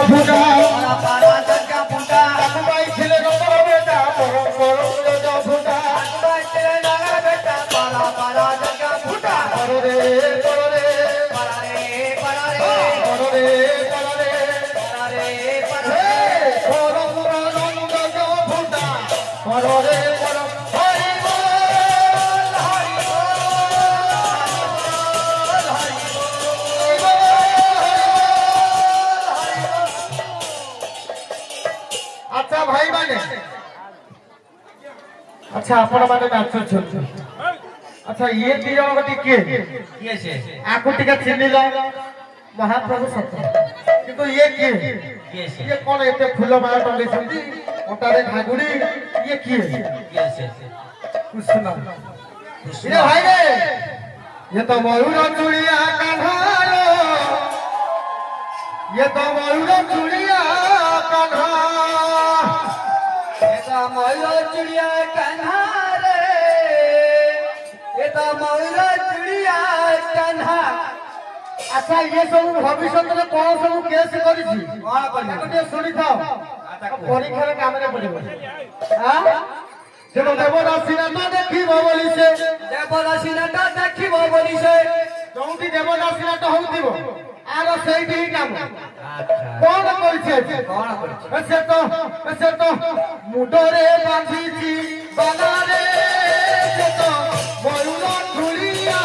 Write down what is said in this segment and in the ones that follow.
ফুটা পারা জগা ফুটা ভাই ছেলে নগর বেটা পরম পরম ফুটা নগর বেটা পারা জগা ফুটা পরে পরে পারা রে পরে পরে পারা রে পরম পরম ফুটা পরে পরম হরি বল হরি বল হরি বল আচ্ছা ভাই মানে আচ্ছা আপনারা মানে নাচুଛନ୍ତି আচ্ছা ইয়ে ଦି ଜଣ ଟିକେ କିଏ ସେ ଆକୁ ଟିକେ ଚିହ୍ନିଲ ମହାପ୍ରଭୁ ସତ କିନ୍ତୁ ଇଏ କିଏ କିଏ ସେ ଇଏ କଣ ଏତେ ଫୁଲ ମାଳ ଟଙ୍ଗେଇଛନ୍ତି ଅଣ୍ଟାରେ ଘାଗୁଡି ଇଏ କିଏ କିଏ ସେ କୃଷ୍ଣ ଇଏ ଭାଇ ରେ ଇଏ ତ ମୟୂର ଚୁଡ଼ିଆ କାନ୍ହାର ଇଏ ତ ମୟୂର ଚୁଡ଼ିଆ କାନ୍ହା এটা ময়ূর চিড়িয়া কাन्हा রে এটা ময়ূর চিড়িয়া কাन्हा আচ্ছা ইয়ে ସବୁ ভবিষ্যତରେ କଣ ସବୁ କେସ୍ କରିଛି କଣ କରିଛି? ତାକୁ ଟିକେ ଶୁଣିଥାଅ ପରୀକ୍ଷାରେ କାମରେ ପଡିବ ଦେବ ଦେବଦାସୀ ନାଟ ଦେଖିବ ବୋଲି ସେ ଦେବଦାସୀ ନାଟ ଦେଖିବ ବୋଲି ସେ ଯୋଉଠି ଦେବଦାସୀ ନାଟ ହଉଥିବ ଆର ସେଇଠି ହିଁ କାମ ଆଚ୍ଛା କଣ କରିଛି ଆଜି କଣ କରିଛି ସେ ତ ମୁଣ୍ଡରେ ବାନ୍ଧିଛି ବାନାରେ ସେ ତ ମୟୂର ଝୁଳିଆ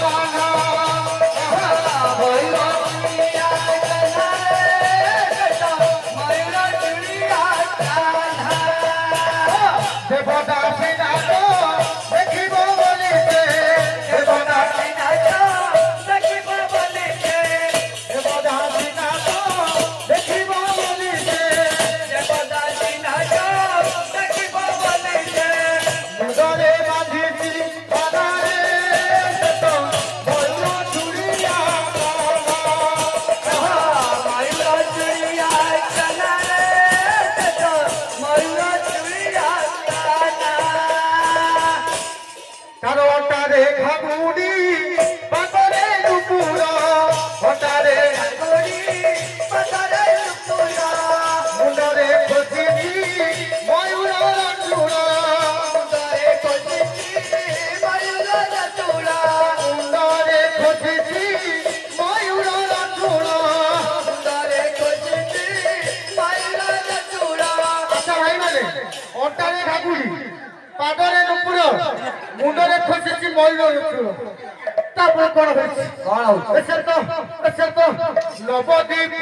ବାନା ମୟୂର ଚିড়ିয়া কাन्हा রে এটা ময়ূর চিড়িয়া কাन्हा দেবদাসী নাট ଦେଖିବ ବୋଲି ସେ দেবদাসী নাট ଦେଖିব ବୋଲି ସେ দেবদাসী নাট ଦେଖିବ ବୋଲି ସେ দেবদাসী নাট ଦେଖିব ବୋଲି ସେ ମୁଣ୍ଡରେ ବାନ୍ଧିଛି ବାନାରେ ସେ ତ ମୟୂର ଝୁଳିଆ ବାନା ময়ূর চিড়িয়া কান্না রে এটা ময়ূর চিড়িয়া কান্না তার অটারে ঘাগুড়ি পাতরে দুপুর অটারে গড়ি পাতারে লুকুরা মুন্ডরে খোঁজিছি ময়ূর চূড় দরে কজিছি ময়ূর চূড়া মুন্ডরে খোঁজিছি ময়ূর চূড় দরে কজিছি ময়ূর চূড়া আচ্ছা ভাই মানে অটারে ঘাগুড়ি পাদরে দুপুর মুন্ডরে খোঁজিছি ময়ূর চূড় তারপরে কোন হয়েছে কଣ হଉଛି এসে তো নবদ্বীপ